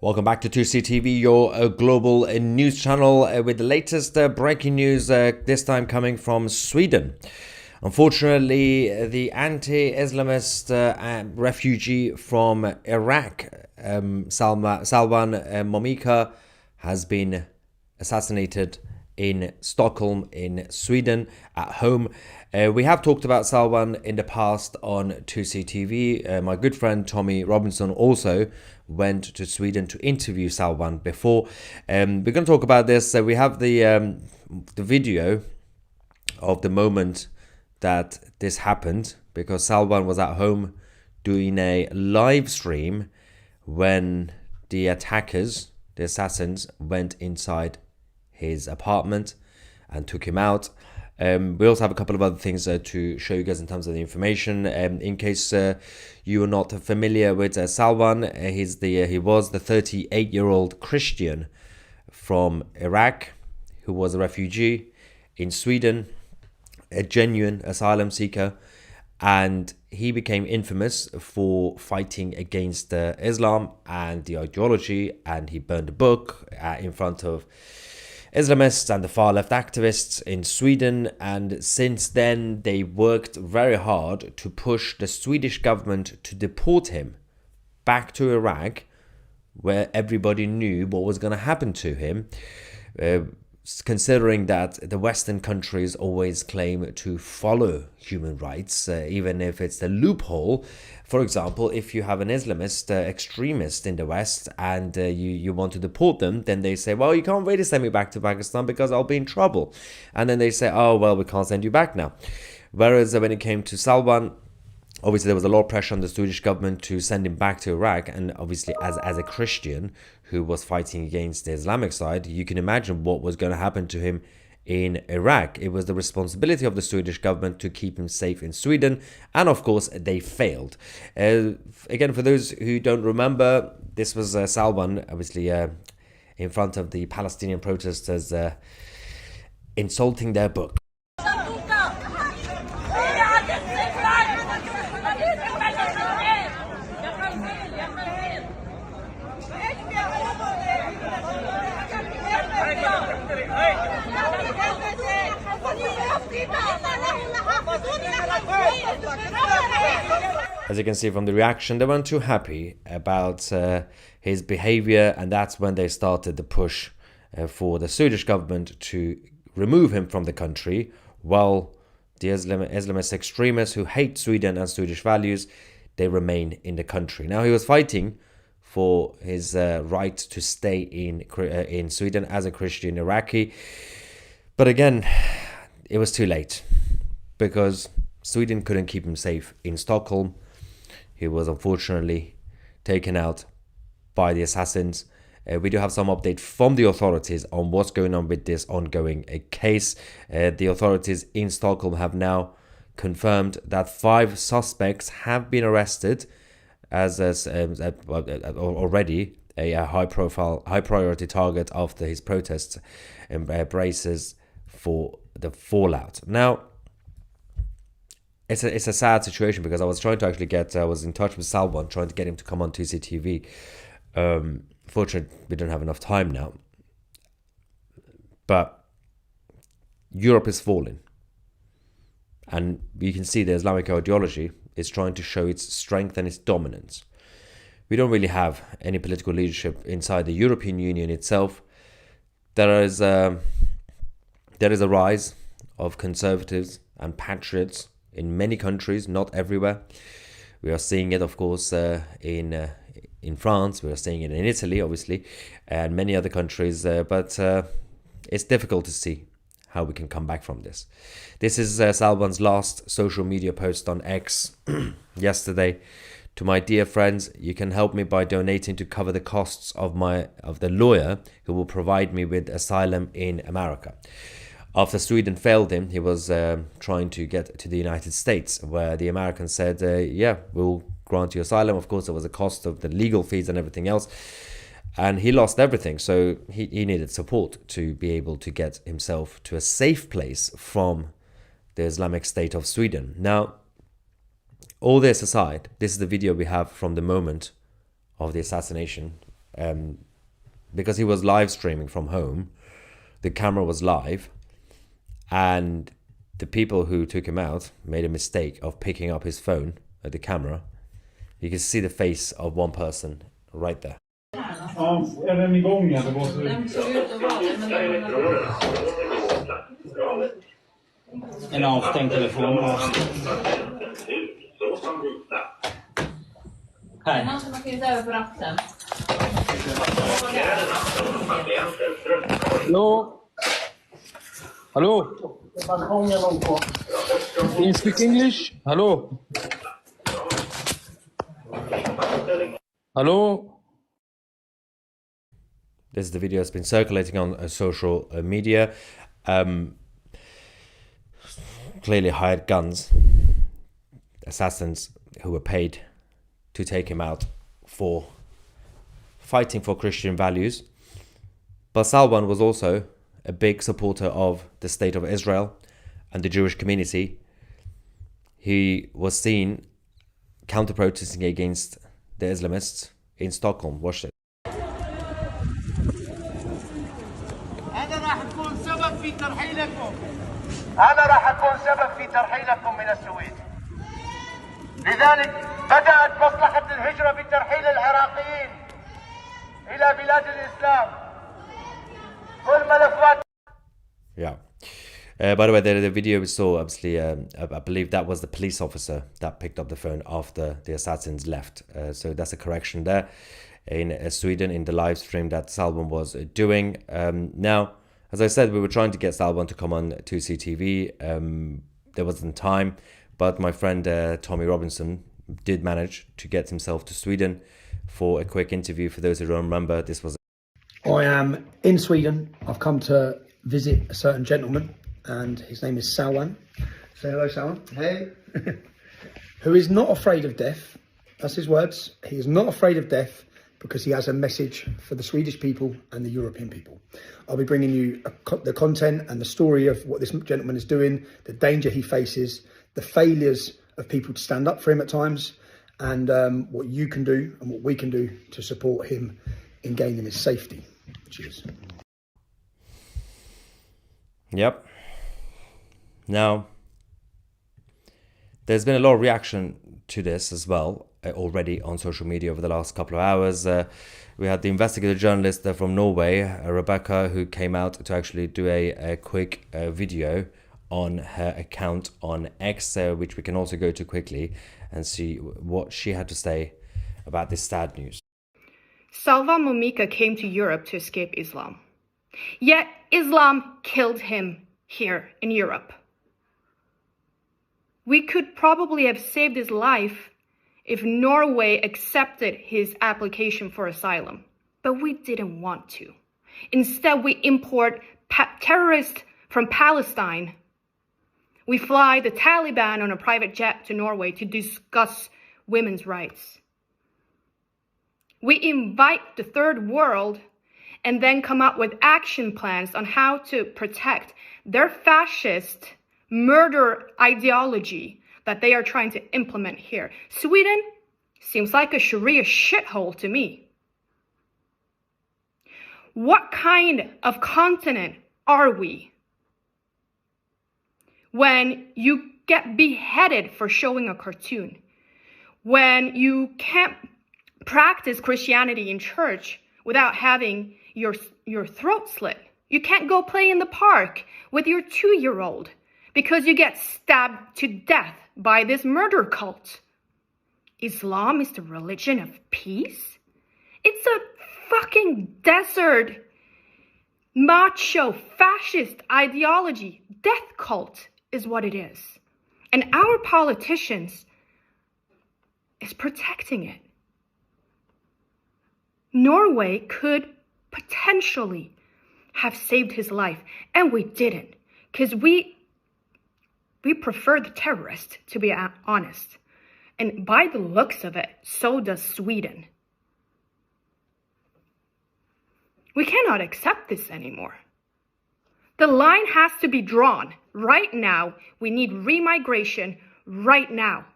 Welcome back to 2CTV, your global news channel with the latest breaking news, this time coming from Sweden. Unfortunately, the anti-Islamist refugee from Iraq, Salwan Momika, has been assassinated in Stockholm in Sweden at home. We have talked about Salwan in the past on 2CTV. My good friend Tommy Robinson also went to Sweden to interview Salwan before. We're going to talk about this. We have the video of the moment that this happened, because Salwan was at home doing a live stream when the attackers, the assassins, went inside his apartment and took him out. We also have a couple of other things to show you guys in terms of the information. In case you are not familiar with Salwan, he was the 38-year-old Christian from Iraq who was a refugee in Sweden, a genuine asylum seeker, and he became infamous for fighting against Islam and the ideology, and he burned a book in front of Islamists and the far-left activists in Sweden. And since then, they worked very hard to push the Swedish government to deport him back to Iraq, where everybody knew what was going to happen to him, considering that the Western countries always claim to follow human rights, even if it's the loophole. For example, if you have an Islamist extremist in the West and you want to deport them, then they say, well, you can't really send me back to Pakistan because I'll be in trouble. And then they say, oh, well, we can't send you back now. Whereas when it came to Salwan, obviously there was a lot of pressure on the Swedish government to send him back to Iraq. And obviously as a Christian who was fighting against the Islamic side, you can imagine what was going to happen to him in Iraq. It was the responsibility of the Swedish government to keep him safe in Sweden, and of course they failed. Again, for those who don't remember, this was Salwan, obviously in front of the Palestinian protesters, insulting their book. As you can see from the reaction, they weren't too happy about his behavior, and that's when they started the push for the Swedish government to remove him from the country, while the Islamist extremists who hate Sweden and Swedish values, they remain in the country. Now, he was fighting for his right to stay in Sweden as a Christian Iraqi, but again, it was too late, because Sweden couldn't keep him safe in Stockholm. He was unfortunately taken out by the assassins. We do have some update from the authorities on what's going on with this ongoing case. The authorities in Stockholm have now confirmed that 5 suspects have been arrested as already a high priority target after his protests braces for the fallout. Now, it's a sad situation, because I was trying to actually I was in touch with Salwan, trying to get him to come on 2CTV. Fortunately, we don't have enough time now. But Europe is falling. And you can see the Islamic ideology is trying to show its strength and its dominance. We don't really have any political leadership inside the European Union itself. There is a rise of conservatives and patriots in many countries, not everywhere. We are seeing it, of course, in France. We are seeing it in Italy, obviously, and many other countries. But it's difficult to see how we can come back from this. This is Salwan's last social media post on X yesterday. To my dear friends, you can help me by donating to cover the costs of the lawyer who will provide me with asylum in America. After Sweden failed him, he was trying to get to the United States, where the Americans said, yeah, we'll grant you asylum. Of course, there was a cost of the legal fees and everything else. And he lost everything. So he needed support to be able to get himself to a safe place from the Islamic State of Sweden. Now, all this aside, this is the video we have from the moment of the assassination because he was live streaming from home. The camera was live, and the people who took him out made a mistake of picking up his phone at the camera. You can see the face of one person right there. Är den igång eller vad så? En avstängd telefon. Här. Man finns över på ratten. Hallå? Hallå? Do you speak English? Hallå? Hallå? This is the video that's been circulating on social media. Clearly hired guns, assassins who were paid to take him out for fighting for Christian values. But Salwan was also a big supporter of the state of Israel and the Jewish community. He was seen counter-protesting against the Islamists in Stockholm. Watch it. أنا راح أكون سبب في ترحيلكم من السويد. لذلك بدأت مصلحة الهجرة بترحيل العراقيين إلى بلاد الإسلام. كل ملفات. Yeah. By the way, the video we saw, obviously, I believe that was the police officer that picked up the phone after the assassins left. So that's a correction there in Sweden in the live stream that Salwan was doing. Now, as I said, we were trying to get Salwan to come on 2CTV. There wasn't time, but my friend Tommy Robinson did manage to get himself to Sweden for a quick interview. For those who don't remember, this was... I am in Sweden. I've come to visit a certain gentleman, and his name is Salwan. Say hello, Salwan. Hey. Who is not afraid of death. That's his words. He is not afraid of death because he has a message for the Swedish people and the European people. I'll be bringing you the content and the story of what this gentleman is doing, the danger he faces, the failures of people to stand up for him at times, and what you can do and what we can do to support him in gaining his safety. Cheers. Yep. Now, there's been a lot of reaction to this as well already on social media over the last couple of hours. We had the investigative journalist from Norway, Rebecca, who came out to actually do a quick video on her account on X, which we can also go to quickly and see what she had to say about this sad news. Salwan Momika came to Europe to escape Islam. Yet Islam killed him here in Europe. We could probably have saved his life if Norway accepted his application for asylum, but we didn't want to. Instead, we import terrorists from Palestine. We fly the Taliban on a private jet to Norway to discuss women's rights. We invite the third world and then come up with action plans on how to protect their fascist murder ideology that they are trying to implement here. Sweden seems like a Sharia shithole to me. What kind of continent are we when you get beheaded for showing a cartoon? When you can't practice Christianity in church without having your throat slit? You can't go play in the park with your 2-year-old because you get stabbed to death by this murder cult. Islam is the religion of peace? It's a fucking desert, macho, fascist ideology. Death cult is what it is. And our politicians is protecting it. Norway could potentially have saved his life, and we didn't, because we prefer the terrorist, to be honest. And by the looks of it, so does Sweden. We cannot accept this anymore. The line has to be drawn. Right now, we need remigration right now.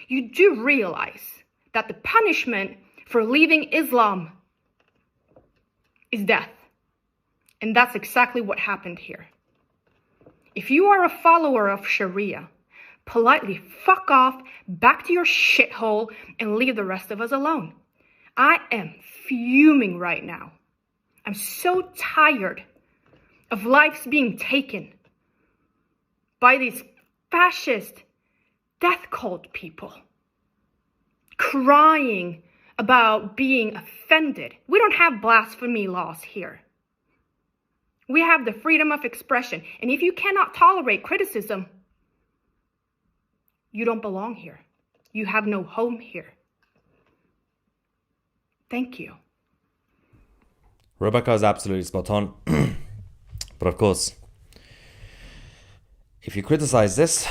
You do realize that the punishment for leaving Islam is death. And that's exactly what happened here. If you are a follower of Sharia, politely fuck off back to your shithole and leave the rest of us alone. I am fuming right now. I'm so tired of lives being taken by these fascist death cult people crying about being offended. We don't have blasphemy laws here. We have the freedom of expression. And if you cannot tolerate criticism, you don't belong here. You have no home here. Thank you. Rebecca is absolutely spot on. But of course, if you criticize this,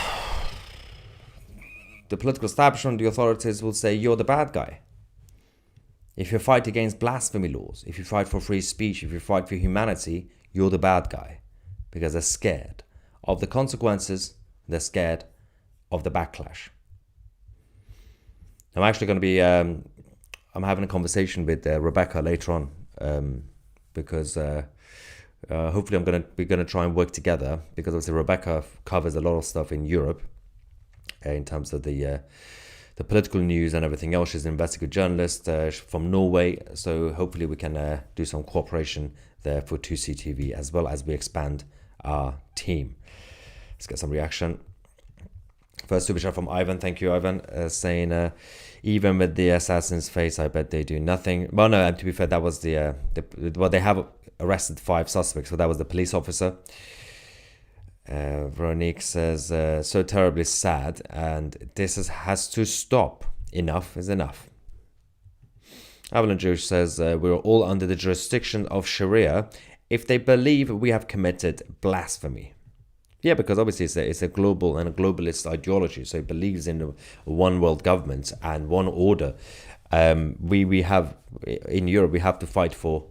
the political establishment, the authorities will say you're the bad guy. If you fight against blasphemy laws, if you fight for free speech, if you fight for humanity, you're the bad guy. Because they're scared of the consequences, they're scared of the backlash. I'm actually going to be, I'm having a conversation with Rebecca later on, because hopefully we're going to try and work together, because obviously Rebecca covers a lot of stuff in Europe in terms of the political news and everything else. She's an investigative journalist from Norway, so hopefully we can do some cooperation there for 2CTV as well as we expand our team. Let's get some reaction. First super chat from Ivan. Thank you, Ivan, saying even with the assassin's face, I bet they do nothing. Well, no, and to be fair, that was well, they have arrested 5 suspects, so that was the police officer. Veronique says, so terribly sad, and this has to stop. Enough is enough. Avalon Jewish says, we're all under the jurisdiction of Sharia if they believe we have committed blasphemy. Yeah, because obviously it's a global and a globalist ideology, so it believes in a one world government and one order. We have, in Europe, we have to fight for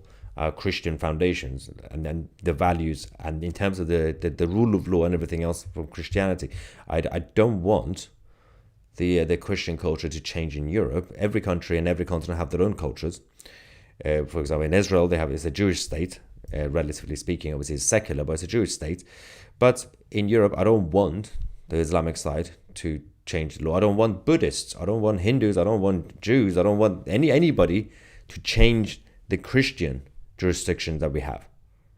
Christian foundations and then the values, and in terms of the rule of law and everything else from Christianity. I don't want the Christian culture to change in Europe. Every country and every continent have their own cultures. For example, in Israel, it's a Jewish state, relatively speaking. Obviously, it's secular, but it's a Jewish state. But in Europe, I don't want the Islamic side to change the law. I don't want Buddhists. I don't want Hindus. I don't want Jews. I don't want anybody to change the Christian jurisdiction that we have.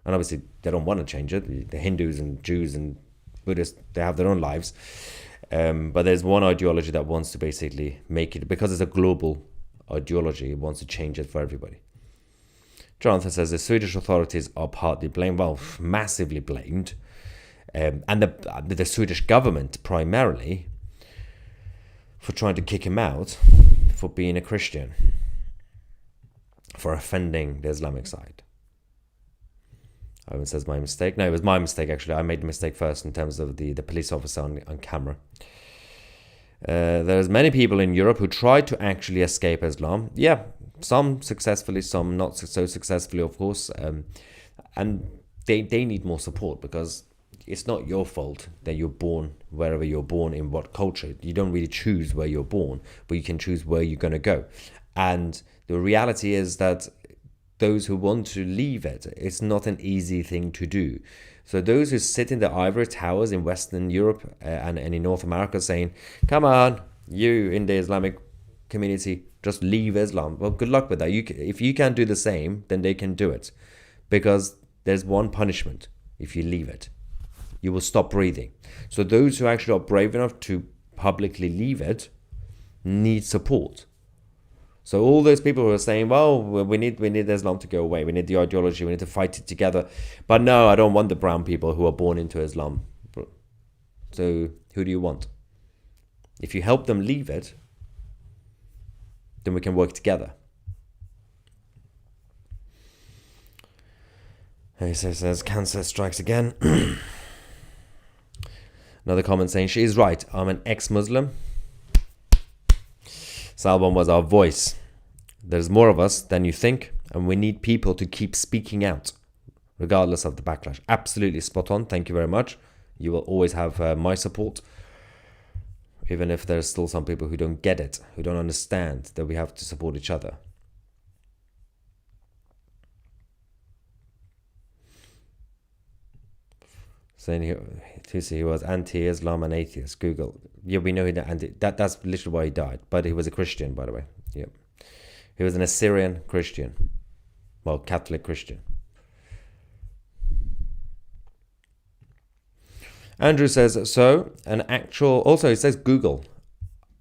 And obviously, they don't want to change it. The Hindus and Jews and Buddhists, they have their own lives. But there's one ideology that wants to basically make it, because it's a global ideology, it wants to change it for everybody. Jonathan says the Swedish authorities are partly blamed, well, massively blamed, and the Swedish government primarily for trying to kick him out for being a Christian, for offending the Islamic side. Ivan says my mistake. No, it was my mistake actually. I made the mistake first in terms of the police officer on camera. There's many people in Europe who try to actually escape Islam. Yeah, some successfully, some not so successfully, of course. And they need more support, because it's not your fault that you're born wherever you're born, in what culture. You don't really choose where you're born, but you can choose where you're going to go. And the reality is that those who want to leave it, it's not an easy thing to do. So those who sit in the ivory towers in Western Europe and in North America saying, come on, you in the Islamic community, just leave Islam. Well, good luck with that. If you can't do the same, then they can do it. Because there's one punishment if you leave it. You will stop breathing. So those who actually are brave enough to publicly leave it need support. So all those people who are saying, well, we need Islam to go away. We need the ideology. We need to fight it together. But no, I don't want the brown people who are born into Islam. So who do you want? If you help them leave it, then we can work together. He says, cancer strikes again. Another comment saying, she is right. I'm an ex-Muslim. Salban was our voice. There's more of us than you think, and we need people to keep speaking out, regardless of the backlash. Absolutely spot on. Thank you very much. You will always have my support, even if there's still some people who don't get it, who don't understand that we have to support each other. saying he was anti-Islam and atheist. Google. Yeah, we know that's literally why he died. But he was a Christian, by the way. Yep. He was an Assyrian Christian. Well, Catholic Christian. Andrew says, so an actual... Also, it says Google.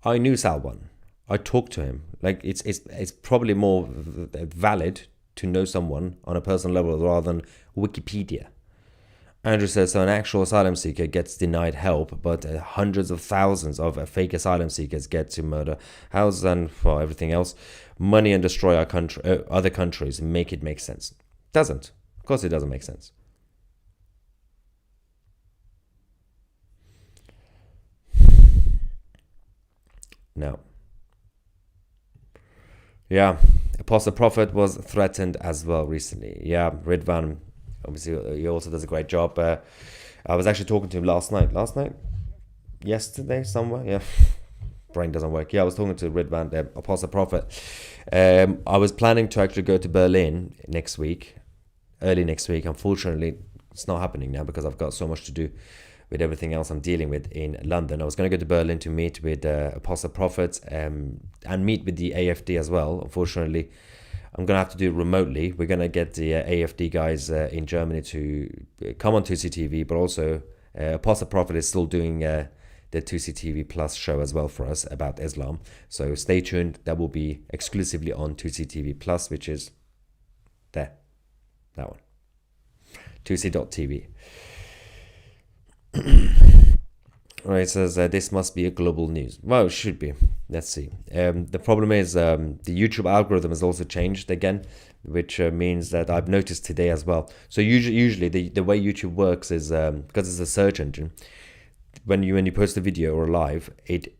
I knew Salwan. I talked to him. Like, it's probably more valid to know someone on a personal level rather than Wikipedia. Andrew says, so an actual asylum seeker gets denied help, but hundreds of thousands of fake asylum seekers get to murder houses and for everything else, money and destroy our country, other countries, make it make sense. Doesn't. Of course it doesn't make sense. No. Yeah, Apostle Prophet was threatened as well recently. Yeah, Ridvan, obviously, he also does a great job. I was actually talking to him last night. Yesterday, somewhere. Yeah, brain doesn't work. Yeah, I was talking to Ridvan, the Apostle Prophet. I was planning to actually go to Berlin next week, early next week. Unfortunately, it's not happening now because I've got so much to do with everything else I'm dealing with in London. I was going to go to Berlin to meet with Apostle Prophet and meet with the AFD as well. Unfortunately, I'm going to have to do it remotely. We're going to get the AFD guys in Germany to come on 2CTV, but also Apostle Prophet is still doing the 2CTV Plus show as well for us about Islam. So stay tuned. That will be exclusively on 2CTV Plus, which is there. That one. 2C.tv. Right, it says this must be a global news. Well, it should be. Let's see. The problem is the YouTube algorithm has also changed again, which means that I've noticed today as well. So usually the way YouTube works is because it's a search engine. When you post a video or a live, it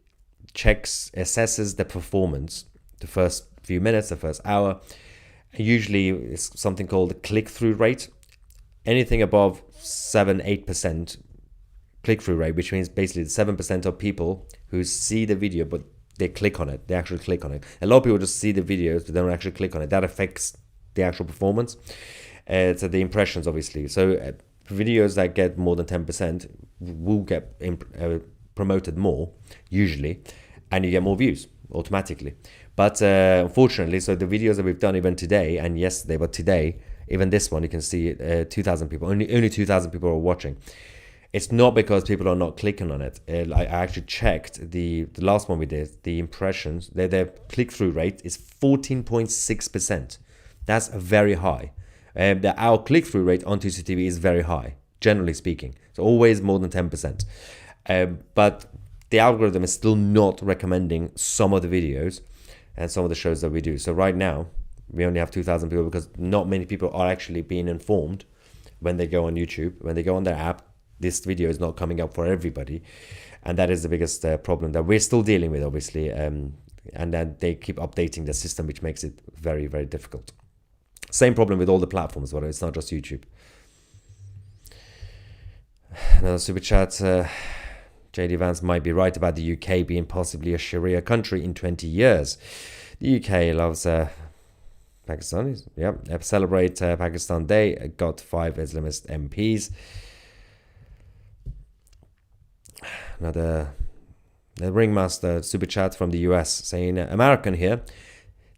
assesses the performance, the first few minutes, the first hour. Usually it's something called the click-through rate. Anything above 7-8% click-through rate, which means basically 7% of people who see the video but they click on it, they actually click on it. A lot of people just see the videos but they don't actually click on it. That affects the actual performance. So the impressions, obviously. So videos that get more than 10% will get promoted more, usually, and you get more views automatically. But unfortunately, so the videos that we've done even today and yesterday, but today, even this one, you can see 2,000 people, only 2,000 people are watching. It's not because people are not clicking on it. I actually checked the last one we did, the impressions, their click-through rate is 14.6%. That's very high. Our click-through rate on 2CTV is very high, generally speaking. So always more than 10%. But the algorithm is still not recommending some of the videos and some of the shows that we do. So right now, we only have 2,000 people because not many people are actually being informed when they go on YouTube, when they go on their app. This video is not coming up for everybody, and that is the biggest problem that we're still dealing with, obviously, and then they keep updating the system, which makes it very, very difficult. Same problem with all the platforms, but it's not just YouTube. Another super chat. JD Vance might be right about the UK being possibly a Sharia country in 20 years. The UK loves Pakistanis. Yeah, celebrate Pakistan Day. Got 5 Islamist MPs. Another the Ringmaster super chat from the US saying, American here.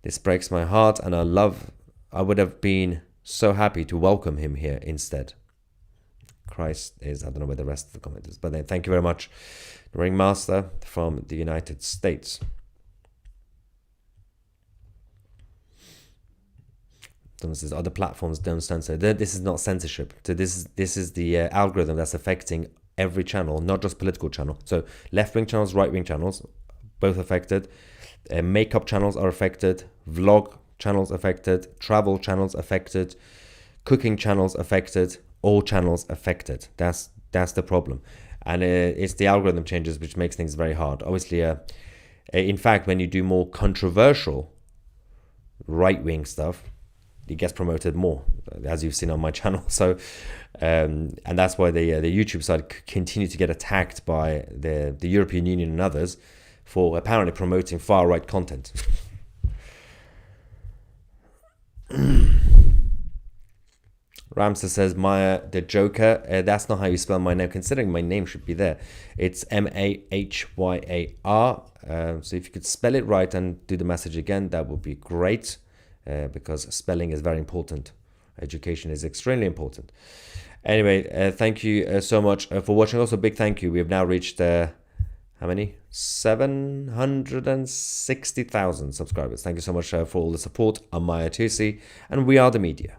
This breaks my heart and I would have been so happy to welcome him here instead. Christ is, I don't know where the rest of the comment is, but then thank you very much. The Ringmaster from the United States. Says other platforms don't censor. This is not censorship. So this is the algorithm that's affecting every channel, not just political channel. So left-wing channels, right-wing channels, both affected. Makeup channels are affected. Vlog channels affected. Travel channels affected. Cooking channels affected. All channels affected. That's the problem. And it's the algorithm changes which makes things very hard. Obviously, in fact, when you do more controversial right-wing stuff, it gets promoted more, as you've seen on my channel. So, and that's why the YouTube side continue to get attacked by the European Union and others for apparently promoting far-right content. Ramsey says Maya the Joker. That's not how you spell my name, considering my name should be there. It's Mahyar. So if you could spell it right and do the message again, that would be great, because spelling is very important. Education is extremely important. Anyway, thank you so much for watching. Also, big thank you. We have now reached how many? 760,000 subscribers. Thank you so much for all the support. I'm Maya Tusi, and we are the media.